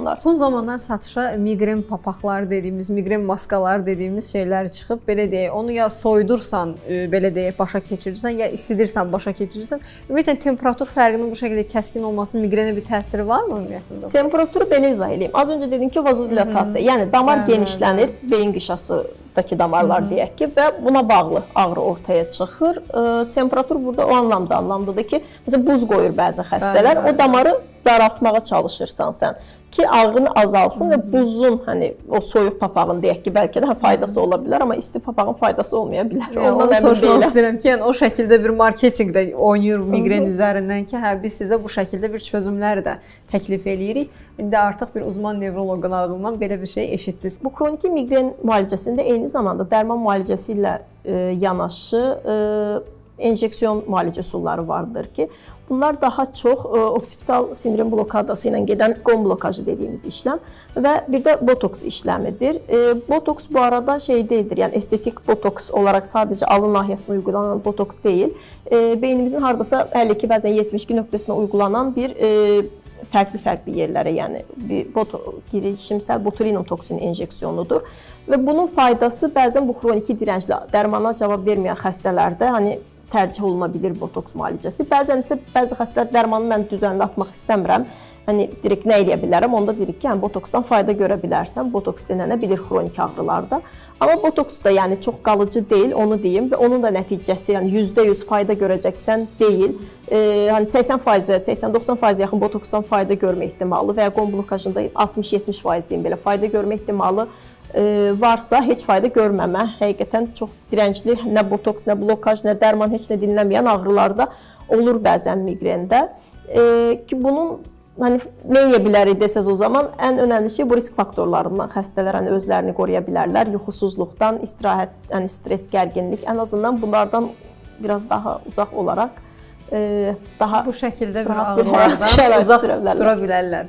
insanlar. Son zamanlar satışa migren papaqları dediyimiz, migren maskaları dediyimiz şeylər çıxıb. Belə deyək, onu ya soyudursan, belə deyək, başa keçirirsən, ya isidirsən, başa keçirirsən. Ümumiyyətlə temperatur fərqinin bu şəkildə kəskin olması migrenə bir təsiri varmı ümumiyyətlə? Temperaturu belə izah edeyim. Az öncə dedim ki, vazodilatasiya, yəni damar genişlənir, beyin qişasıdakı damarlar deyək ki, və buna bağlı ağrı ortaya çıxır. Temperatur burada o anlamdadır ki, məsələn buz qoyur bəzi xəstələr, o damarı daraltmağa çalışırsan sən ki, ağrını azalsın və buzun, hani o soyuq papağın deyək ki, bəlkə də faydası ola bilər, amma isti papağın faydası olmaya bilər. Ondan soruşmaq istəyirəm ki, yəni o şəkildə bir marketinqdə oynayır migren üzərindən ki, hə biz sizə bu şəkildə bir çözümlər də təklif eləyirik. İndi artıq bir uzman nevroloqun ağzından belə bir şey eşitdiniz. Bu xroniki migren müalicəsində eyni zamanda dərman müalicəsi ilə yanaşı enjeksiyon müalicə üsulları vardır ki, bunlar daha çox oksipital sindrom blokadası ilə gedən qon blokajı dediyimiz işləm və bir də botoks işləmidir. Botoks bu arada şey deyildir, yəni estetik botoks olaraq sadəcə alın nahiyəsinə uygulanan botoks deyil. Beynimizin hardasa 52, bəzən 72 nöqtəsinə uygulanan bir fərqli yerlərə, yəni girişimsəl botulinum toksini enjeksiyonudur və bunun faydası bəzən bu xroniki dirəncli dərmana cavab verməyən xəstələrdə hani tərcih oluna bilir botoks müalicəsi. Bəzən isə bəzi xəstələr dərmanı mən düzənli atmaq istəmirəm. Hani direkt nə edə bilərəm? Onda deyirik ki, yəni botoksdan fayda görə bilərsən. Botoks denənə bilir xronik ağrılarda. Amma botoks da yəni çox qalıcı deyil, onu deyim və onun da nəticəsi yəni %100 fayda görəcəksən deyil. Hani 80%, 80-90% yaxın botoksdan fayda görmə ehtimalı və ya qon blokajında 60-70% deyim belə fayda görmə ehtimalı varsa heç fayda görməmə, həqiqətən çox dirəncli, nə botoks, nə blokaj, nə dərman, heç nə dinləməyən ağrılarda olur bəzən migrendə. Ki bunun hani nə edə bilərik desəz o zaman, ən önəmli şey bu risk faktorlarından xəstələr hani özlərini qoruya bilərlər, yuxusuzluqdan, istirahət, yəni stres, gərginlik, ən azından bunlardan biraz daha uzaq olaraq daha bu şəkildə bir ağrılardan uzaq dura bilərlər.